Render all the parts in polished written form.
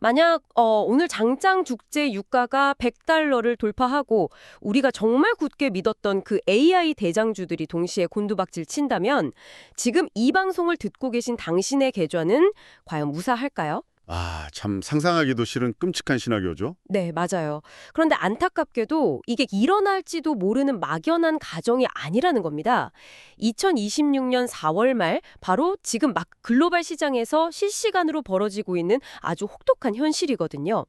만약 오늘 장장 죽재 유가가 100달러를 돌파하고 우리가 정말 굳게 믿었던 그 AI 대장주들이 동시에 곤두박질 친다면 지금 이 방송을 듣고 계신 당신의 계좌는 과연 무사할까요? 참 상상하기도 싫은 끔찍한 시나리오죠. 네, 맞아요. 그런데 안타깝게도 이게 일어날지도 모르는 막연한 가정이 아니라는 겁니다. 2026년 4월 말 바로 지금 막 글로벌 시장에서 실시간으로 벌어지고 있는 아주 혹독한 현실이거든요.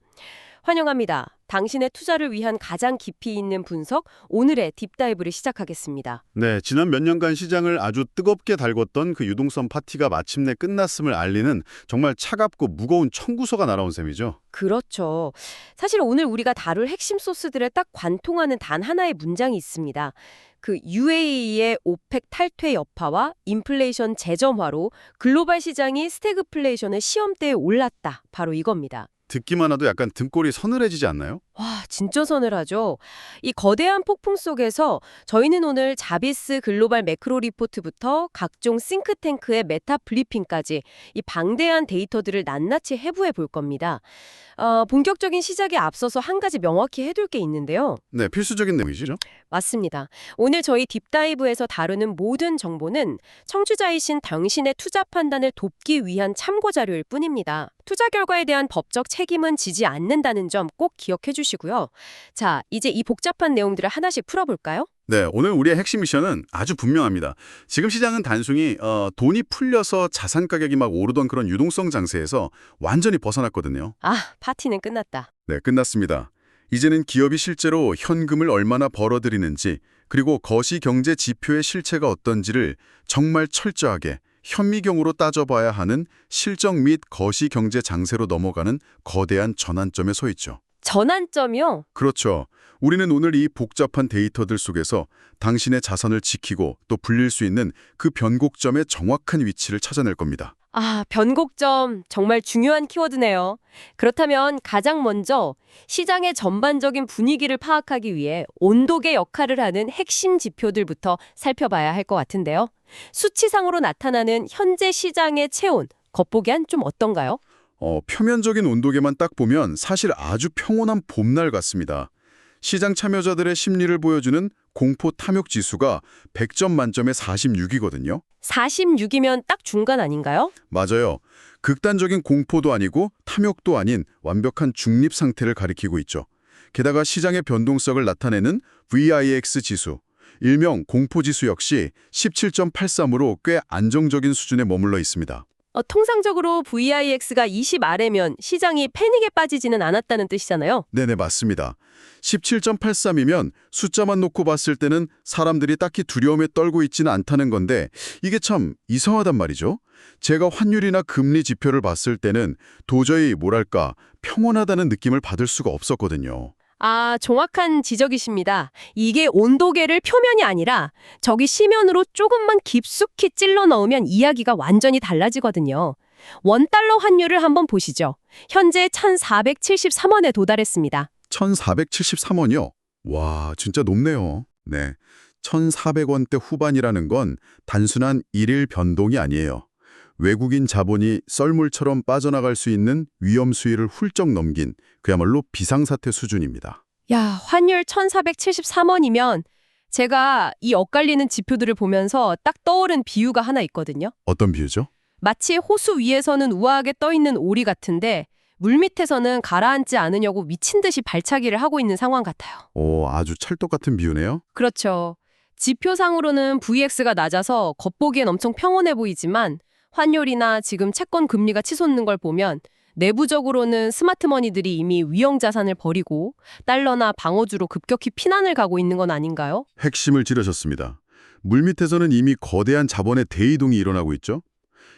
환영합니다. 당신의 투자를 위한 가장 깊이 있는 분석, 오늘의 딥다이브를 시작하겠습니다. 네, 지난 몇 년간 시장을 아주 뜨겁게 달궜던 그 유동성 파티가 마침내 끝났음을 알리는 정말 차갑고 무거운 청구서가 날아온 셈이죠. 그렇죠. 사실 오늘 우리가 다룰 핵심 소스들을 딱 관통하는 단 하나의 문장이 있습니다. 그 UAE의 오펙 탈퇴 여파와 인플레이션 재점화로 글로벌 시장이 스태그플레이션의 시험대에 올랐다. 바로 이겁니다. 듣기만 해도 약간 등골이 서늘해지지 않나요? 와, 진짜 서늘하죠? 이 거대한 폭풍 속에서 저희는 오늘 자비스 글로벌 매크로 리포트부터 각종 싱크탱크의 메타 브리핑까지 이 방대한 데이터들을 낱낱이 해부해 볼 겁니다. 본격적인 시작에 앞서서 한 가지 명확히 해둘 게 있는데요. 네, 필수적인 내용이시죠? 맞습니다. 오늘 저희 딥다이브에서 다루는 모든 정보는 청취자이신 당신의 투자 판단을 돕기 위한 참고 자료일 뿐입니다. 투자 결과에 대한 법적 책임은 지지 않는다는 점 꼭 기억해 주시고요. 자, 이제 이 복잡한 내용들을 하나씩 풀어볼까요? 네, 오늘 우리의 핵심 미션은 아주 분명합니다. 지금 시장은 단순히 돈이 풀려서 자산 가격이 막 오르던 그런 유동성 장세에서 완전히 벗어났거든요. 아, 파티는 끝났다. 네, 끝났습니다. 이제는 기업이 실제로 현금을 얼마나 벌어들이는지 그리고 거시경제 지표의 실체가 어떤지를 정말 철저하게 현미경으로 따져봐야 하는 실적 및 거시경제 장세로 넘어가는 거대한 전환점에 서 있죠. 전환점이요? 그렇죠. 우리는 오늘 이 복잡한 데이터들 속에서 당신의 자산을 지키고 또 불릴 수 있는 그 변곡점의 정확한 위치를 찾아낼 겁니다. 아, 변곡점 정말 중요한 키워드네요. 그렇다면 가장 먼저 시장의 전반적인 분위기를 파악하기 위해 온도계 역할을 하는 핵심 지표들부터 살펴봐야 할 것 같은데요. 수치상으로 나타나는 현재 시장의 체온, 겉보기엔 좀 어떤가요? 표면적인 온도계만 딱 보면 사실 아주 평온한 봄날 같습니다. 시장 참여자들의 심리를 보여주는 공포 탐욕 지수가 100점 만점에 46이거든요. 46이면 딱 중간 아닌가요? 맞아요. 극단적인 공포도 아니고 탐욕도 아닌 완벽한 중립 상태를 가리키고 있죠. 게다가 시장의 변동성을 나타내는 VIX 지수, 일명 공포지수 역시 17.83으로 꽤 안정적인 수준에 머물러 있습니다. 통상적으로 VIX가 20 아래면 시장이 패닉에 빠지지는 않았다는 뜻이잖아요. 네네, 맞습니다. 17.83이면 숫자만 놓고 봤을 때는 사람들이 딱히 두려움에 떨고 있지는 않다는 건데 이게 참 이상하단 말이죠. 제가 환율이나 금리 지표를 봤을 때는 도저히 뭐랄까 평온하다는 느낌을 받을 수가 없었거든요. 아, 정확한 지적이십니다. 이게 온도계를 표면이 아니라 저기 시면으로 조금만 깊숙이 찔러 넣으면 이야기가 완전히 달라지거든요. 원달러 환율을 한번 보시죠. 현재 1,473원에 도달했습니다. 1,473원이요? 와, 진짜 높네요. 네, 1,400원대 후반이라는 건 단순한 일일 변동이 아니에요. 외국인 자본이 썰물처럼 빠져나갈 수 있는 위험 수위를 훌쩍 넘긴 그야말로 비상사태 수준입니다. 야, 환율 1,473원이면 제가 이 엇갈리는 지표들을 보면서 딱 떠오른 비유가 하나 있거든요. 어떤 비유죠? 마치 호수 위에서는 우아하게 떠있는 오리 같은데 물밑에서는 가라앉지 않으려고 미친 듯이 발차기를 하고 있는 상황 같아요. 아주 찰떡 같은 비유네요. 그렇죠. 지표상으로는 VX가 낮아서 겉보기엔 엄청 평온해 보이지만 환율이나 지금 채권 금리가 치솟는 걸 보면 내부적으로는 스마트머니들이 이미 위험 자산을 버리고 달러나 방어주로 급격히 피난을 가고 있는 건 아닌가요? 핵심을 찌르셨습니다. 물밑에서는 이미 거대한 자본의 대이동이 일어나고 있죠.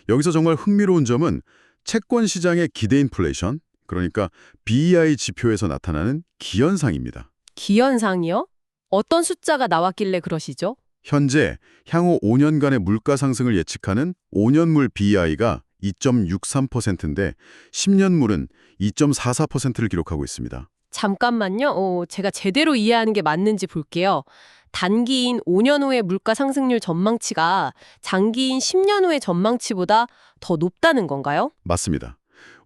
여기서 정말 흥미로운 점은 채권 시장의 기대 인플레이션, 그러니까 BEI 지표에서 나타나는 기현상입니다. 기현상이요? 어떤 숫자가 나왔길래 그러시죠? 현재 향후 5년간의 물가 상승을 예측하는 5년물 BEI가 2.63%인데 10년물은 2.44%를 기록하고 있습니다. 잠깐만요. 제가 제대로 이해하는 게 맞는지 볼게요. 단기인 5년 후의 물가 상승률 전망치가 장기인 10년 후의 전망치보다 더 높다는 건가요? 맞습니다.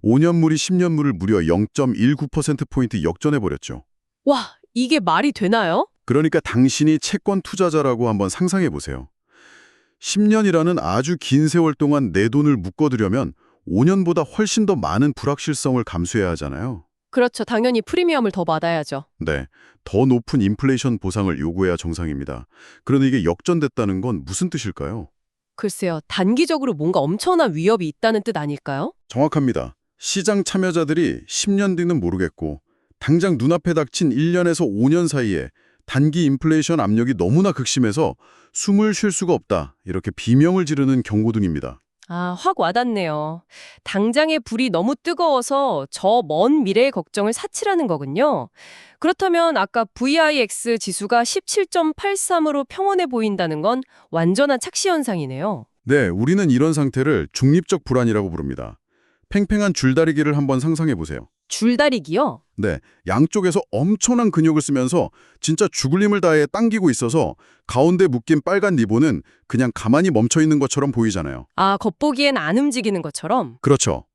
5년물이 10년물을 무려 0.19%포인트 역전해버렸죠. 와, 이게 말이 되나요? 그러니까 당신이 채권 투자자라고 한번 상상해 보세요. 10년이라는 아주 긴 세월 동안 내 돈을 묶어두려면 5년보다 훨씬 더 많은 불확실성을 감수해야 하잖아요. 그렇죠. 당연히 프리미엄을 더 받아야죠. 네, 더 높은 인플레이션 보상을 요구해야 정상입니다. 그런데 이게 역전됐다는 건 무슨 뜻일까요? 글쎄요. 단기적으로 뭔가 엄청난 위협이 있다는 뜻 아닐까요? 정확합니다. 시장 참여자들이 10년 뒤는 모르겠고 당장 눈앞에 닥친 1년에서 5년 사이에 단기 인플레이션 압력이 너무나 극심해서 숨을 쉴 수가 없다. 이렇게 비명을 지르는 경고등입니다. 아, 확 와닿네요. 당장의 불이 너무 뜨거워서 저 먼 미래의 걱정을 사치라는 거군요. 그렇다면 아까 VIX 지수가 17.83으로 평온해 보인다는 건 완전한 착시 현상이네요. 네, 우리는 이런 상태를 중립적 불안이라고 부릅니다. 팽팽한 줄다리기를 한번 상상해 보세요. 줄다리기요? 네, 양쪽에서 엄청난 근육을 쓰면서 진짜 죽을 힘을 다해 당기고 있어서 가운데 묶인 빨간 리본은 그냥 가만히 멈춰 있는 것처럼 보이잖아요. 아, 겉보기엔 안 움직이는 것처럼? 그렇죠.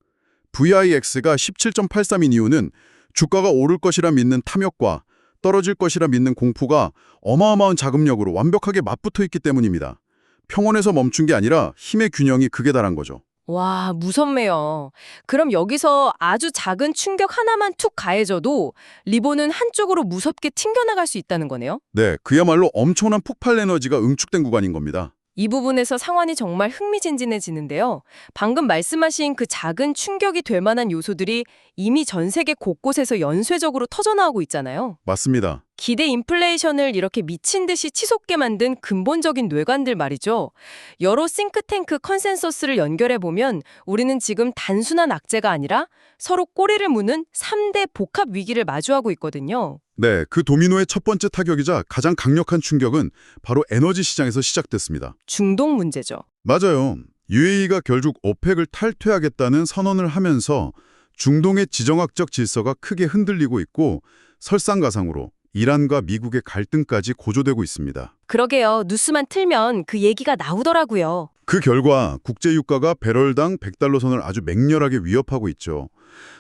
VIX가 17.83인 이유는 주가가 오를 것이라 믿는 탐욕과 떨어질 것이라 믿는 공포가 어마어마한 자금력으로 완벽하게 맞붙어 있기 때문입니다. 평온에서 멈춘 게 아니라 힘의 균형이 극에 달한 거죠. 와, 무섭네요. 그럼 여기서 아주 작은 충격 하나만 툭 가해져도 리본은 한쪽으로 무섭게 튕겨나갈 수 있다는 거네요? 네, 그야말로 엄청난 폭발 에너지가 응축된 구간인 겁니다. 이 부분에서 상황이 정말 흥미진진해지는데요. 방금 말씀하신 그 작은 충격이 될 만한 요소들이 이미 전 세계 곳곳에서 연쇄적으로 터져나오고 있잖아요. 맞습니다. 기대 인플레이션을 이렇게 미친 듯이 치솟게 만든 근본적인 뇌관들 말이죠. 여러 싱크탱크 컨센서스를 연결해보면 우리는 지금 단순한 악재가 아니라 서로 꼬리를 무는 3대 복합 위기를 마주하고 있거든요. 네, 그 도미노의 첫 번째 타격이자 가장 강력한 충격은 바로 에너지 시장에서 시작됐습니다. 중동 문제죠. 맞아요. UAE가 결국 오펙을 탈퇴하겠다는 선언을 하면서 중동의 지정학적 질서가 크게 흔들리고 있고 설상가상으로 이란과 미국의 갈등까지 고조되고 있습니다. 그러게요. 뉴스만 틀면 그 얘기가 나오더라고요. 그 결과 국제유가가 배럴당 100달러 선을 아주 맹렬하게 위협하고 있죠.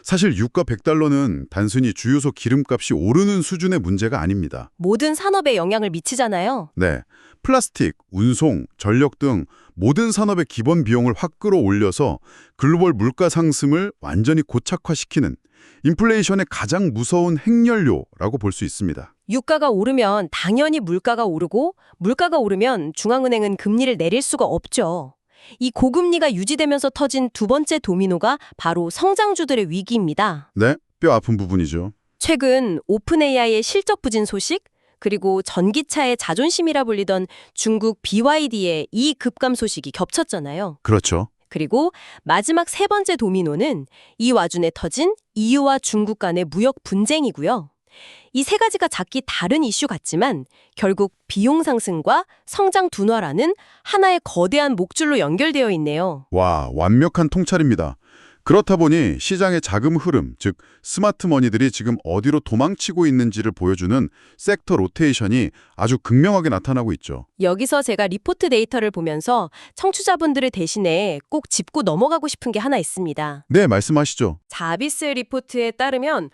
사실 유가 100달러는 단순히 주유소 기름값이 오르는 수준의 문제가 아닙니다. 모든 산업에 영향을 미치잖아요. 네, 플라스틱, 운송, 전력 등 모든 산업의 기본 비용을 확 끌어올려서 글로벌 물가 상승을 완전히 고착화시키는 인플레이션의 가장 무서운 핵연료라고 볼 수 있습니다. 유가가 오르면 당연히 물가가 오르고 물가가 오르면 중앙은행은 금리를 내릴 수가 없죠. 이 고금리가 유지되면서 터진 두 번째 도미노가 바로 성장주들의 위기입니다. 네, 뼈 아픈 부분이죠. 최근 오픈 AI의 실적 부진 소식, 그리고 전기차의 자존심이라 불리던 중국 BYD의 이익 급감 소식이 겹쳤잖아요. 그렇죠. 그리고 마지막 세 번째 도미노는 이 와중에 터진 EU와 중국 간의 무역 분쟁이고요. 이 세 가지가 작기 다른 이슈 같지만 결국 비용 상승과 성장 둔화라는 하나의 거대한 목줄로 연결되어 있네요. 와, 완벽한 통찰입니다. 그렇다 보니 시장의 자금 흐름, 즉 스마트 머니들이 지금 어디로 도망치고 있는지를 보여주는 섹터 로테이션이 아주 극명하게 나타나고 있죠. 여기서 제가 리포트 데이터를 보면서 청취자분들을 대신해 꼭 짚고 넘어가고 싶은 게 하나 있습니다. 네, 말씀하시죠. 자비스 리포트에 따르면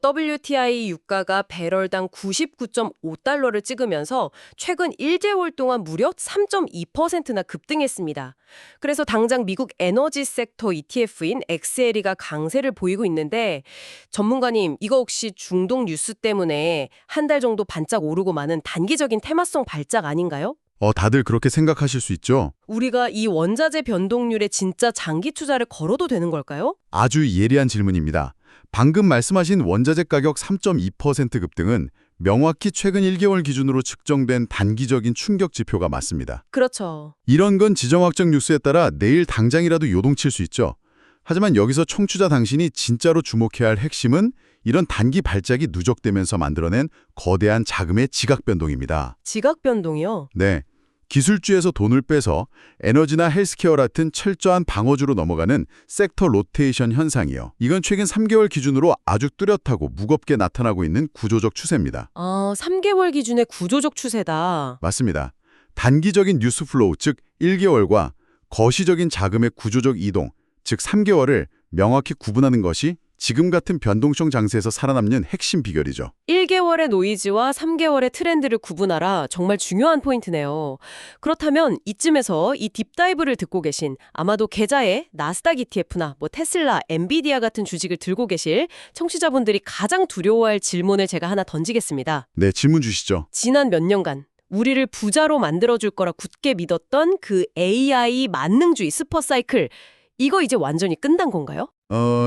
WTI 유가가 배럴당 99.5달러를 찍으면서 최근 1개월 동안 무려 3.2%나 급등했습니다. 그래서 당장 미국 에너지 섹터 ETF인 XLE가 강세를 보이고 있는데 전문가님, 이거 혹시 중동 뉴스 때문에 한 달 정도 반짝 오르고 마는 단기적인 테마성 발작 아닌가요? 다들 그렇게 생각하실 수 있죠. 우리가 이 원자재 변동률에 진짜 장기 투자를 걸어도 되는 걸까요? 아주 예리한 질문입니다. 방금 말씀하신 원자재 가격 3.2% 급등은 명확히 최근 1개월 기준으로 측정된 단기적인 충격 지표가 맞습니다. 그렇죠. 이런 건 지정학적 뉴스에 따라 내일 당장이라도 요동칠 수 있죠. 하지만 여기서 청취자 당신이 진짜로 주목해야 할 핵심은 이런 단기 발작이 누적되면서 만들어낸 거대한 자금의 지각 변동입니다. 지각 변동이요? 네. 기술주에서 돈을 빼서 에너지나 헬스케어 같은 철저한 방어주로 넘어가는 섹터 로테이션 현상이요. 이건 최근 3개월 기준으로 아주 뚜렷하고 무겁게 나타나고 있는 구조적 추세입니다. 3개월 기준의 구조적 추세다. 맞습니다. 단기적인 뉴스 플로우, 즉 1개월과 거시적인 자금의 구조적 이동, 즉 3개월을 명확히 구분하는 것이 지금 같은 변동성 장세에서 살아남는 핵심 비결이죠. 1개월의 노이즈와 3개월의 트렌드를 구분하라 정말 중요한 포인트네요. 그렇다면 이쯤에서 이 딥다이브를 듣고 계신 아마도 계좌에 나스닥 ETF나 테슬라, 엔비디아 같은 주식을 들고 계실 청취자분들이 가장 두려워할 질문을 제가 하나 던지겠습니다. 네, 질문 주시죠. 지난 몇 년간 우리를 부자로 만들어줄 거라 굳게 믿었던 그 AI 만능주의 슈퍼사이클, 이거 이제 완전히 끝난 건가요?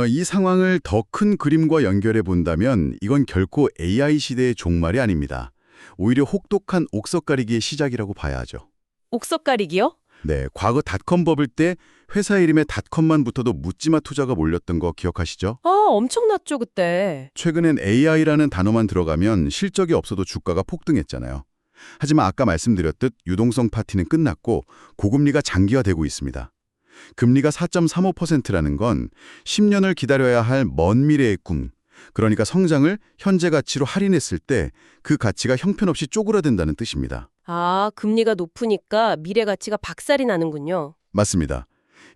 이 상황을 더 큰 그림과 연결해 본다면 이건 결코 AI 시대의 종말이 아닙니다. 오히려 혹독한 옥석가리기의 시작이라고 봐야 하죠. 옥석가리기요? 네, 과거 닷컴 버블 때 회사 이름에 닷컴만 붙어도 묻지마 투자가 몰렸던 거 기억하시죠? 엄청났죠, 그때. 최근엔 AI라는 단어만 들어가면 실적이 없어도 주가가 폭등했잖아요. 하지만 아까 말씀드렸듯 유동성 파티는 끝났고 고금리가 장기화되고 있습니다. 금리가 4.35%라는 건 10년을 기다려야 할 먼 미래의 꿈, 그러니까 성장을 현재 가치로 할인했을 때 그 가치가 형편없이 쪼그라든다는 뜻입니다. 금리가 높으니까 미래 가치가 박살이 나는군요. 맞습니다.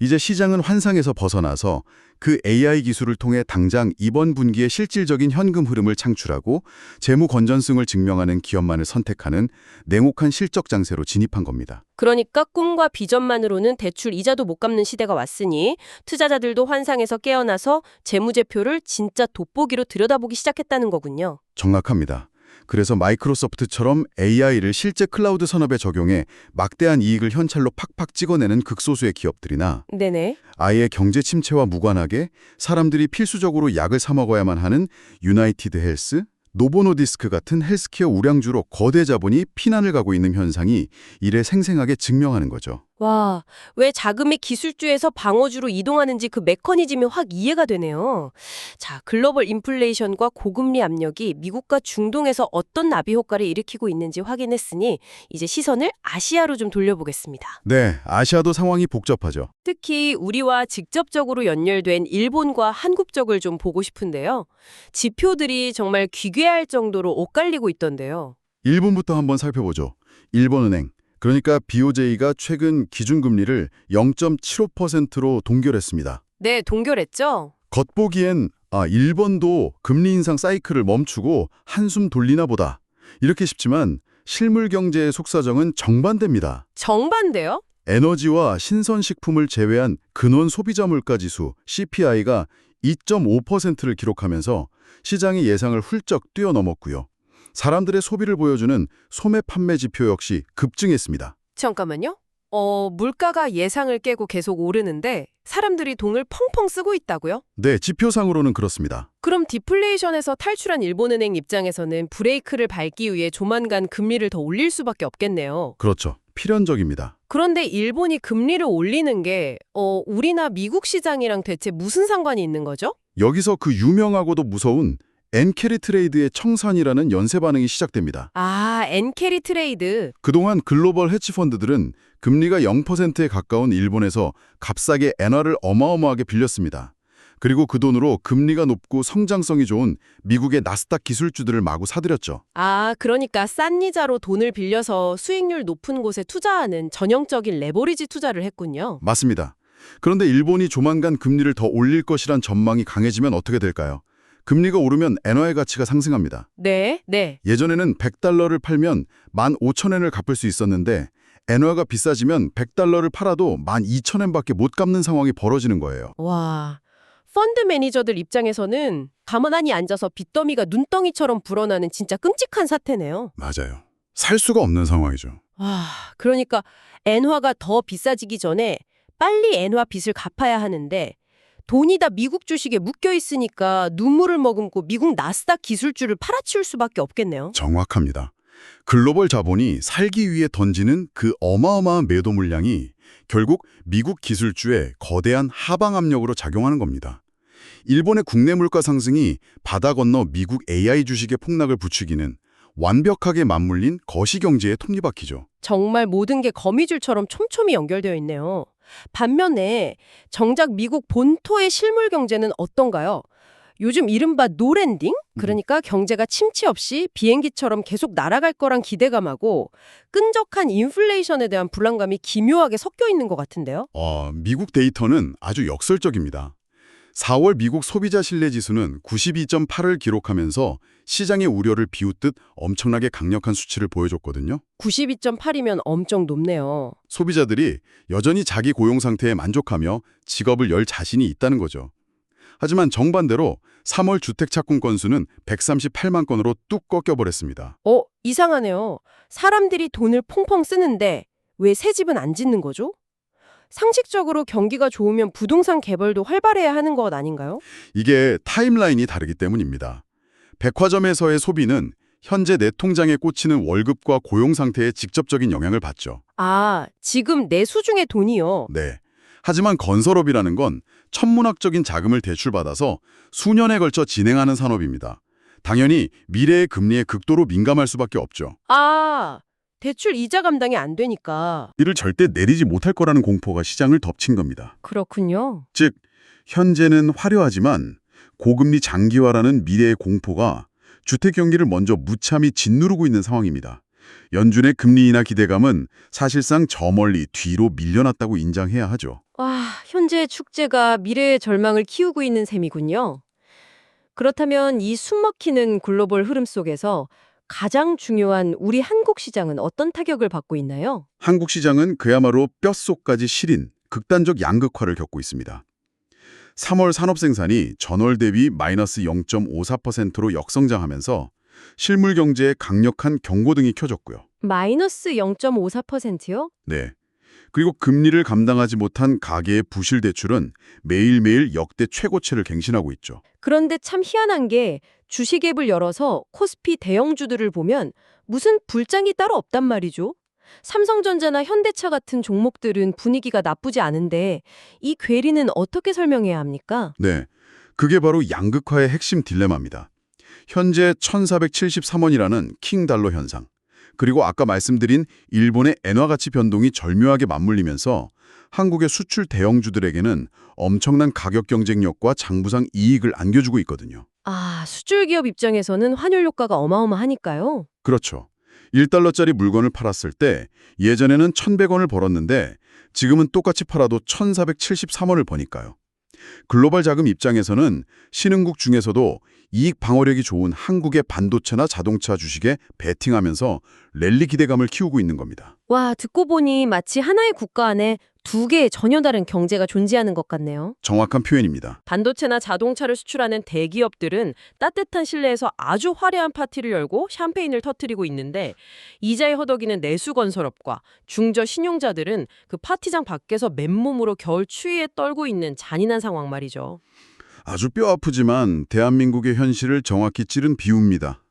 이제 시장은 환상에서 벗어나서 그 AI 기술을 통해 당장 이번 분기에 실질적인 현금 흐름을 창출하고 재무 건전성을 증명하는 기업만을 선택하는 냉혹한 실적 장세로 진입한 겁니다. 그러니까 꿈과 비전만으로는 대출 이자도 못 갚는 시대가 왔으니 투자자들도 환상에서 깨어나서 재무제표를 진짜 돋보기로 들여다보기 시작했다는 거군요. 정확합니다. 그래서 마이크로소프트처럼 AI를 실제 클라우드 산업에 적용해 막대한 이익을 현찰로 팍팍 찍어내는 극소수의 기업들이나 네네. 아예 경제 침체와 무관하게 사람들이 필수적으로 약을 사 먹어야만 하는 유나이티드 헬스, 노보노디스크 같은 헬스케어 우량주로 거대 자본이 피난을 가고 있는 현상이 이를 생생하게 증명하는 거죠. 와, 왜 자금이 기술주에서 방어주로 이동하는지 그 메커니즘이 확 이해가 되네요. 자, 글로벌 인플레이션과 고금리 압력이 미국과 중동에서 어떤 나비 효과를 일으키고 있는지 확인했으니 이제 시선을 아시아로 좀 돌려보겠습니다. 네, 아시아도 상황이 복잡하죠. 특히 우리와 직접적으로 연결된 일본과 한국 쪽을 좀 보고 싶은데요. 지표들이 정말 귀괴할 정도로 엇갈리고 있던데요. 일본부터 한번 살펴보죠. 일본은행, 그러니까 BOJ가 최근 기준금리를 0.75%로 동결했습니다. 네, 동결했죠? 겉보기엔 일본도 금리 인상 사이클을 멈추고 한숨 돌리나 보다. 이렇게 싶지만 실물 경제의 속사정은 정반대입니다. 정반대요? 에너지와 신선식품을 제외한 근원 소비자 물가 지수 CPI가 2.5%를 기록하면서 시장의 예상을 훌쩍 뛰어넘었고요. 사람들의 소비를 보여주는 소매 판매 지표 역시 급증했습니다. 잠깐만요. 물가가 예상을 깨고 계속 오르는데 사람들이 돈을 펑펑 쓰고 있다고요? 네, 지표상으로는 그렇습니다. 그럼 디플레이션에서 탈출한 일본은행 입장에서는 브레이크를 밟기 위해 조만간 금리를 더 올릴 수밖에 없겠네요. 그렇죠. 필연적입니다. 그런데 일본이 금리를 올리는 게 우리나 미국 시장이랑 대체 무슨 상관이 있는 거죠? 여기서 그 유명하고도 무서운 엔캐리 트레이드의 청산이라는 연쇄 반응이 시작됩니다. 엔캐리 트레이드. 그동안 글로벌 헤지펀드들은 금리가 0%에 가까운 일본에서 값싸게 엔화를 어마어마하게 빌렸습니다. 그리고 그 돈으로 금리가 높고 성장성이 좋은 미국의 나스닥 기술주들을 마구 사들였죠. 그러니까 싼 이자로 돈을 빌려서 수익률 높은 곳에 투자하는 전형적인 레버리지 투자를 했군요. 맞습니다. 그런데 일본이 조만간 금리를 더 올릴 것이란 전망이 강해지면 어떻게 될까요? 금리가 오르면 엔화의 가치가 상승합니다. 네. 예전에는 100달러를 팔면 15,000엔을 갚을 수 있었는데 엔화가 비싸지면 100달러를 팔아도 12,000엔밖에 못 갚는 상황이 벌어지는 거예요. 와, 펀드 매니저들 입장에서는 가만히 앉아서 빚더미가 눈덩이처럼 불어나는 진짜 끔찍한 사태네요. 맞아요. 살 수가 없는 상황이죠. 그러니까 엔화가 더 비싸지기 전에 빨리 엔화 빚을 갚아야 하는데 돈이 다 미국 주식에 묶여 있으니까 눈물을 머금고 미국 나스닥 기술주를 팔아치울 수밖에 없겠네요. 정확합니다. 글로벌 자본이 살기 위해 던지는 그 어마어마한 매도 물량이 결국 미국 기술주에 거대한 하방 압력으로 작용하는 겁니다. 일본의 국내 물가 상승이 바다 건너 미국 AI 주식의 폭락을 부추기는 완벽하게 맞물린 거시경제의 톱니바퀴죠. 정말 모든 게 거미줄처럼 촘촘히 연결되어 있네요. 반면에 정작 미국 본토의 실물 경제는 어떤가요? 요즘 이른바 노랜딩? 그러니까 경제가 침체 없이 비행기처럼 계속 날아갈 거란 기대감하고 끈적한 인플레이션에 대한 불안감이 기묘하게 섞여 있는 것 같은데요. 미국 데이터는 아주 역설적입니다. 4월 미국 소비자 신뢰 지수는 92.8을 기록하면서 시장의 우려를 비웃듯 엄청나게 강력한 수치를 보여줬거든요. 92.8이면 엄청 높네요. 소비자들이 여전히 자기 고용 상태에 만족하며 직업을 열 자신이 있다는 거죠. 하지만 정반대로 3월 주택 착공 건수는 138만 건으로 뚝 꺾여버렸습니다. 이상하네요. 사람들이 돈을 펑펑 쓰는데 왜 새 집은 안 짓는 거죠? 상식적으로 경기가 좋으면 부동산 개발도 활발해야 하는 것 아닌가요? 이게 타임라인이 다르기 때문입니다. 백화점에서의 소비는 현재 내 통장에 꽂히는 월급과 고용 상태에 직접적인 영향을 받죠. 지금 내 수중의 돈이요. 네. 하지만 건설업이라는 건 천문학적인 자금을 대출받아서 수년에 걸쳐 진행하는 산업입니다. 당연히 미래의 금리에 극도로 민감할 수밖에 없죠. 대출 이자 감당이 안 되니까. 이를 절대 내리지 못할 거라는 공포가 시장을 덮친 겁니다. 그렇군요. 즉, 현재는 화려하지만 고금리 장기화라는 미래의 공포가 주택 경기를 먼저 무참히 짓누르고 있는 상황입니다. 연준의 금리 인하 기대감은 사실상 저 멀리 뒤로 밀려났다고 인정해야 하죠. 현재의 축제가 미래의 절망을 키우고 있는 셈이군요. 그렇다면 이 숨막히는 글로벌 흐름 속에서 가장 중요한 우리 한국 시장은 어떤 타격을 받고 있나요? 한국 시장은 그야말로 뼛속까지 시린 극단적 양극화를 겪고 있습니다. 3월 산업 생산이 전월 대비 마이너스 0.54%로 역성장하면서 실물 경제에 강력한 경고등이 켜졌고요. 마이너스 0.54%요? 네. 그리고 금리를 감당하지 못한 가계의 부실 대출은 매일매일 역대 최고치를 갱신하고 있죠. 그런데 참 희한한 게 주식 앱을 열어서 코스피 대형주들을 보면 무슨 불장이 따로 없단 말이죠. 삼성전자나 현대차 같은 종목들은 분위기가 나쁘지 않은데 이 괴리는 어떻게 설명해야 합니까? 네. 그게 바로 양극화의 핵심 딜레마입니다. 현재 1473원이라는 킹달러 현상, 그리고 아까 말씀드린 일본의 엔화 가치 변동이 절묘하게 맞물리면서 한국의 수출 대형주들에게는 엄청난 가격 경쟁력과 장부상 이익을 안겨주고 있거든요. 수출 기업 입장에서는 환율 효과가 어마어마하니까요. 그렇죠. 1달러짜리 물건을 팔았을 때 예전에는 1,100원을 벌었는데 지금은 똑같이 팔아도 1,473원을 버니까요. 글로벌 자금 입장에서는 신흥국 중에서도 이익 방어력이 좋은 한국의 반도체나 자동차 주식에 베팅하면서 랠리 기대감을 키우고 있는 겁니다. 듣고 보니 마치 하나의 국가 안에 두 개의 전혀 다른 경제가 존재하는 것 같네요. 정확한 표현입니다. 반도체나 자동차를 수출하는 대기업들은 따뜻한 실내에서 아주 화려한 파티를 열고 샴페인을 터뜨리고 있는데 이자에 허덕이는 내수건설업과 중저 신용자들은 그 파티장 밖에서 맨몸으로 겨울 추위에 떨고 있는 잔인한 상황 말이죠. 아주 뼈아프지만 대한민국의 현실을 정확히 찌른 비유입니다.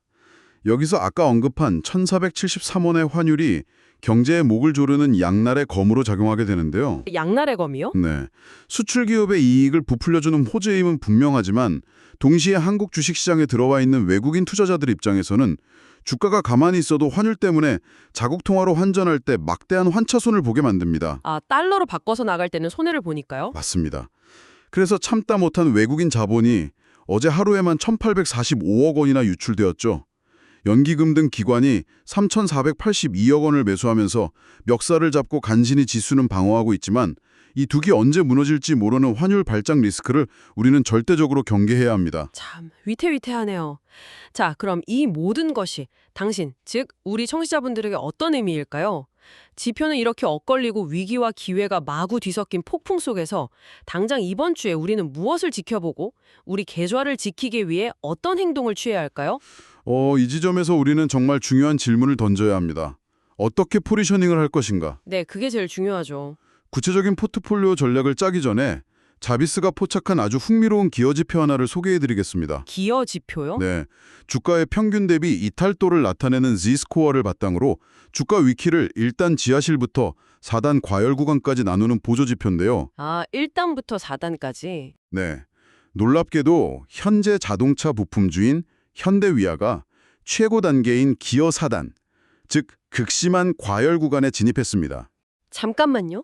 여기서 아까 언급한 1,473원의 환율이 경제의 목을 조르는 양날의 검으로 작용하게 되는데요. 양날의 검이요? 네, 수출 기업의 이익을 부풀려주는 호재의 힘은 분명하지만 동시에 한국 주식시장에 들어와 있는 외국인 투자자들 입장에서는 주가가 가만히 있어도 환율 때문에 자국 통화로 환전할 때 막대한 환차손을 보게 만듭니다. 달러로 바꿔서 나갈 때는 손해를 보니까요? 맞습니다. 그래서 참다 못한 외국인 자본이 어제 하루에만 1,845억 원이나 유출되었죠. 연기금 등 기관이 3,482억 원을 매수하면서 멱살을 잡고 간신히 지수는 방어하고 있지만 이 둑이 언제 무너질지 모르는 환율 발작 리스크를 우리는 절대적으로 경계해야 합니다. 참 위태위태하네요. 자, 그럼 이 모든 것이 당신, 즉 우리 청취자분들에게 어떤 의미일까요? 지표는 이렇게 엇걸리고 위기와 기회가 마구 뒤섞인 폭풍 속에서 당장 이번 주에 우리는 무엇을 지켜보고 우리 계좌를 지키기 위해 어떤 행동을 취해야 할까요? 이 지점에서 우리는 정말 중요한 질문을 던져야 합니다. 어떻게 포지셔닝을 할 것인가? 네, 그게 제일 중요하죠. 구체적인 포트폴리오 전략을 짜기 전에 자비스가 포착한 아주 흥미로운 기여 지표 하나를 소개해드리겠습니다. 기여 지표요? 네, 주가의 평균 대비 이탈도를 나타내는 Z-스코어를 바탕으로 주가 위키를 1단 지하실부터 4단 과열 구간까지 나누는 보조 지표인데요. 1단부터 4단까지. 네, 놀랍게도 현재 자동차 부품주인 현대위아가 최고 단계인 기여 4단, 즉 극심한 과열 구간에 진입했습니다. 잠깐만요.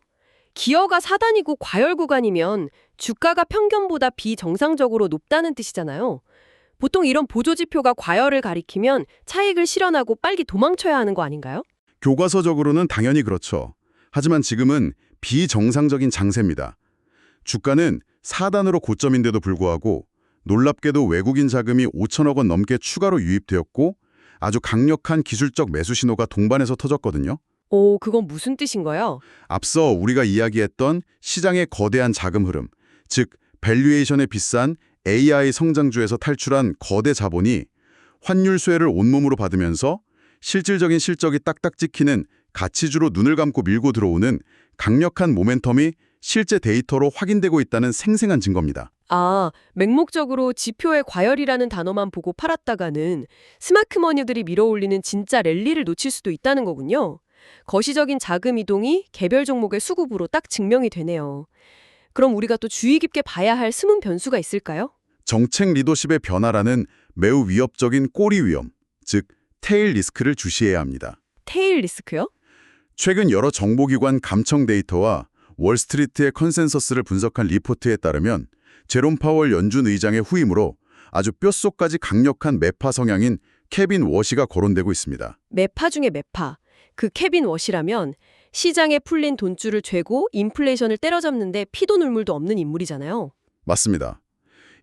기여가 4단이고 과열 구간이면 주가가 평균보다 비정상적으로 높다는 뜻이잖아요. 보통 이런 보조지표가 과열을 가리키면 차익을 실현하고 빨리 도망쳐야 하는 거 아닌가요? 교과서적으로는 당연히 그렇죠. 하지만 지금은 비정상적인 장세입니다. 주가는 4단으로 고점인데도 불구하고 놀랍게도 외국인 자금이 5천억 원 넘게 추가로 유입되었고 아주 강력한 기술적 매수 신호가 동반해서 터졌거든요. 오, 그건 무슨 뜻인가요? 앞서 우리가 이야기했던 시장의 거대한 자금 흐름, 즉 밸류에이션의 비싼 AI 성장주에서 탈출한 거대 자본이 환율 수혜를 온몸으로 받으면서 실질적인 실적이 딱딱 찍히는 가치주로 눈을 감고 밀고 들어오는 강력한 모멘텀이 실제 데이터로 확인되고 있다는 생생한 증거입니다. 아, 맹목적으로 지표의 과열이라는 단어만 보고 팔았다가는 스마트머니들이 밀어올리는 진짜 랠리를 놓칠 수도 있다는 거군요. 거시적인 자금 이동이 개별 종목의 수급으로 딱 증명이 되네요. 그럼 우리가 또 주의 깊게 봐야 할 숨은 변수가 있을까요? 정책 리더십의 변화라는 매우 위협적인 꼬리 위험, 즉 테일 리스크를 주시해야 합니다. 테일 리스크요? 최근 여러 정보기관 감청 데이터와 월스트리트의 컨센서스를 분석한 리포트에 따르면 제롬 파월 연준 의장의 후임으로 아주 뼛속까지 강력한 매파 성향인 케빈 워시가 거론되고 있습니다. 매파 중에 매파. 그 케빈 워시라면 시장에 풀린 돈줄을 죄고 인플레이션을 때려잡는데 피도 눈물도 없는 인물이잖아요. 맞습니다.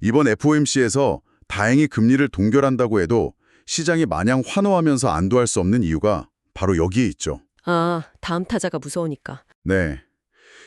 이번 FOMC에서 다행히 금리를 동결한다고 해도 시장이 마냥 환호하면서 안도할 수 없는 이유가 바로 여기에 있죠. 아, 다음 타자가 무서우니까. 네.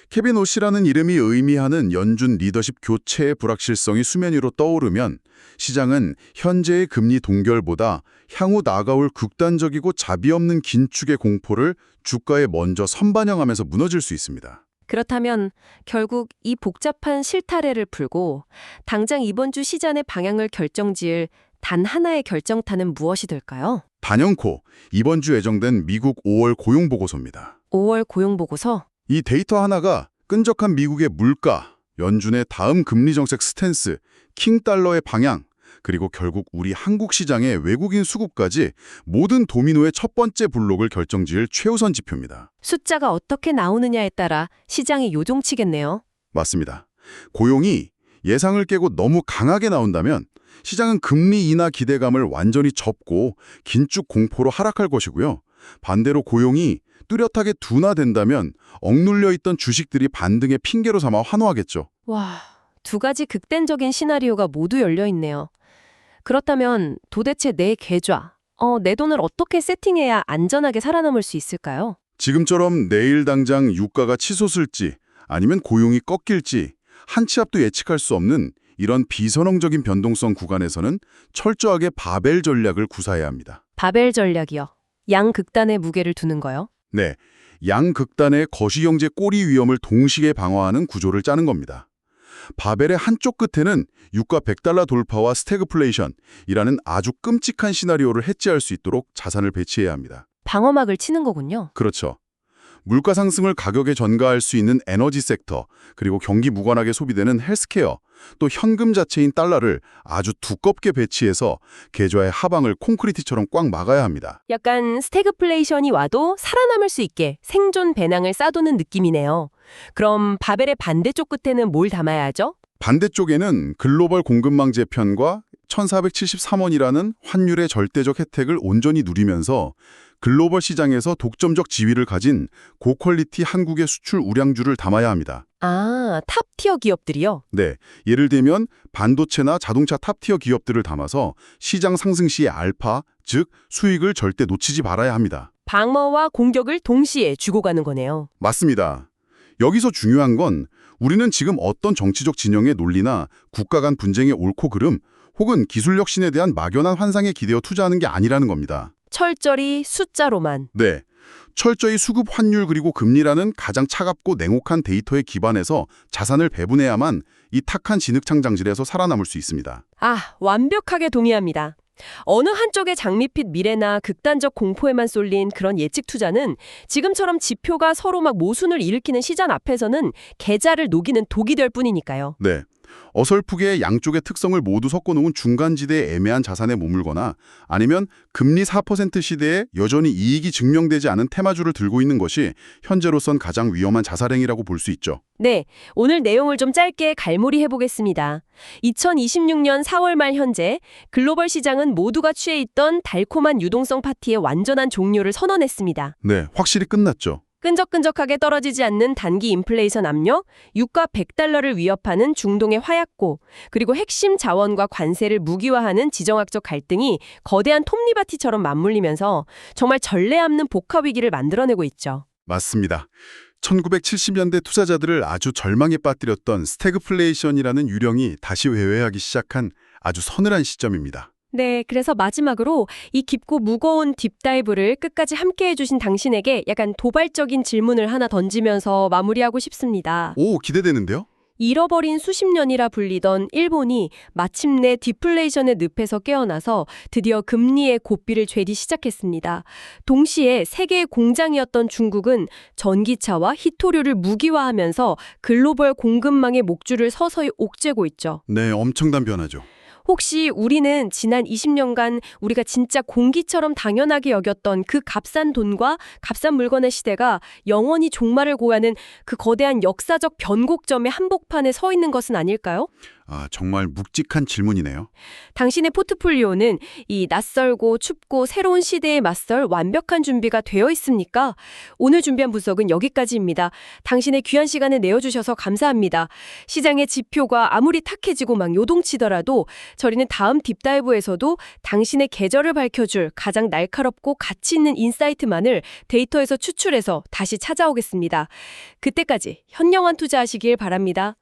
케빈 오시라는 이름이 의미하는 연준 리더십 교체의 불확실성이 수면 위로 떠오르면 시장은 현재의 금리 동결보다 향후 다가올 극단적이고 자비 없는 긴축의 공포를 주가에 먼저 선반영하면서 무너질 수 있습니다. 그렇다면 결국 이 복잡한 실타래를 풀고 당장 이번 주 시장의 방향을 결정지을 단 하나의 결정타는 무엇이 될까요? 단연코 이번 주 예정된 미국 5월 고용보고서입니다. 5월 고용보고서? 이 데이터 하나가 끈적한 미국의 물가, 연준의 다음 금리 정책 스탠스, 킹달러의 방향, 그리고 결국 우리 한국 시장의 외국인 수급까지 모든 도미노의 첫 번째 블록을 결정지을 최우선 지표입니다. 숫자가 어떻게 나오느냐에 따라 시장이 요동치겠네요. 맞습니다. 고용이 예상을 깨고 너무 강하게 나온다면 시장은 금리 인하 기대감을 완전히 접고 긴축 공포로 하락할 것이고요. 반대로 고용이 뚜렷하게 둔화된다면 억눌려 있던 주식들이 반등의 핑계로 삼아 환호하겠죠. 와, 두 가지 극단적인 시나리오가 모두 열려 있네요. 그렇다면 도대체 내 계좌, 내 돈을 어떻게 세팅해야 안전하게 살아남을 수 있을까요? 지금처럼 내일 당장 유가가 치솟을지 아니면 고용이 꺾일지 한 치 앞도 예측할 수 없는 이런 비선홍적인 변동성 구간에서는 철저하게 바벨 전략을 구사해야 합니다. 바벨 전략이요. 양극단의 무게를 두는 거요? 네, 양극단의 거시경제 꼬리 위험을 동시에 방어하는 구조를 짜는 겁니다. 바벨의 한쪽 끝에는 유가 100달러 돌파와 스태그플레이션이라는 아주 끔찍한 시나리오를 해지할 수 있도록 자산을 배치해야 합니다. 방어막을 치는 거군요. 그렇죠. 물가 상승을 가격에 전가할 수 있는 에너지 섹터, 그리고 경기 무관하게 소비되는 헬스케어, 또 현금 자체인 달러를 아주 두껍게 배치해서 계좌의 하방을 콘크리트처럼 꽉 막아야 합니다. 약간 스태그플레이션이 와도 살아남을 수 있게 생존 배낭을 싸두는 느낌이네요. 그럼 바벨의 반대쪽 끝에는 뭘 담아야 하죠? 반대쪽에는 글로벌 공급망 재편과 1473원이라는 환율의 절대적 혜택을 온전히 누리면서 글로벌 시장에서 독점적 지위를 가진 고퀄리티 한국의 수출 우량주를 담아야 합니다. 아, 탑티어 기업들이요? 네, 예를 들면 반도체나 자동차 탑티어 기업들을 담아서 시장 상승 시의 알파, 즉 수익을 절대 놓치지 말아야 합니다. 방어와 공격을 동시에 주고 가는 거네요. 맞습니다. 여기서 중요한 건 우리는 지금 어떤 정치적 진영의 논리나 국가 간 분쟁의 옳고 그름 혹은 기술 혁신에 대한 막연한 환상에 기대어 투자하는 게 아니라는 겁니다. 철저히 숫자로만. 네, 철저히 수급 환율 그리고 금리라는 가장 차갑고 냉혹한 데이터에 기반해서 자산을 배분해야만 이 탁한 진흙창 장질에서 살아남을 수 있습니다. 아, 완벽하게 동의합니다. 어느 한쪽의 장밋빛 미래나 극단적 공포에만 쏠린 그런 예측 투자는 지금처럼 지표가 서로 막 모순을 일으키는 시장 앞에서는 계좌를 녹이는 독이 될 뿐이니까요. 네, 어설프게 양쪽의 특성을 모두 섞어놓은 중간지대의 애매한 자산에 머물거나 아니면 금리 4% 시대에 여전히 이익이 증명되지 않은 테마주를 들고 있는 것이 현재로선 가장 위험한 자살행위라고 볼 수 있죠. 네, 오늘 내용을 좀 짧게 갈무리 해보겠습니다. 2026년 4월 말 현재 글로벌 시장은 모두가 취해 있던 달콤한 유동성 파티의 완전한 종료를 선언했습니다. 네, 확실히 끝났죠. 끈적끈적하게 떨어지지 않는 단기 인플레이션 압력, 유가 100달러를 위협하는 중동의 화약고, 그리고 핵심 자원과 관세를 무기화하는 지정학적 갈등이 거대한 톱니바퀴처럼 맞물리면서 정말 전례 없는 복합 위기를 만들어내고 있죠. 맞습니다. 1970년대 투자자들을 아주 절망에 빠뜨렸던 스태그플레이션이라는 유령이 다시 회회하기 시작한 아주 서늘한 시점입니다. 네, 그래서 마지막으로 이 깊고 무거운 딥다이브를 끝까지 함께 해주신 당신에게 약간 도발적인 질문을 하나 던지면서 마무리하고 싶습니다. 오, 기대되는데요? 잃어버린 수십 년이라 불리던 일본이 마침내 디플레이션의 늪에서 깨어나서 드디어 금리의 고삐를 죄기 시작했습니다. 동시에 세계의 공장이었던 중국은 전기차와 히토류를 무기화하면서 글로벌 공급망의 목줄을 서서히 옥죄고 있죠. 네, 엄청난 변화죠. 혹시 우리는 지난 20년간 우리가 진짜 공기처럼 당연하게 여겼던 그 값싼 돈과 값싼 물건의 시대가 영원히 종말을 고하는 그 거대한 역사적 변곡점의 한복판에 서 있는 것은 아닐까요? 아, 정말 묵직한 질문이네요. 당신의 포트폴리오는 이 낯설고 춥고 새로운 시대에 맞설 완벽한 준비가 되어 있습니까? 오늘 준비한 분석은 여기까지입니다. 당신의 귀한 시간을 내어주셔서 감사합니다. 시장의 지표가 아무리 탁해지고 막 요동치더라도 저희는 다음 딥다이브에서도 당신의 계절을 밝혀줄 가장 날카롭고 가치 있는 인사이트만을 데이터에서 추출해서 다시 찾아오겠습니다. 그때까지 현명한 투자하시길 바랍니다.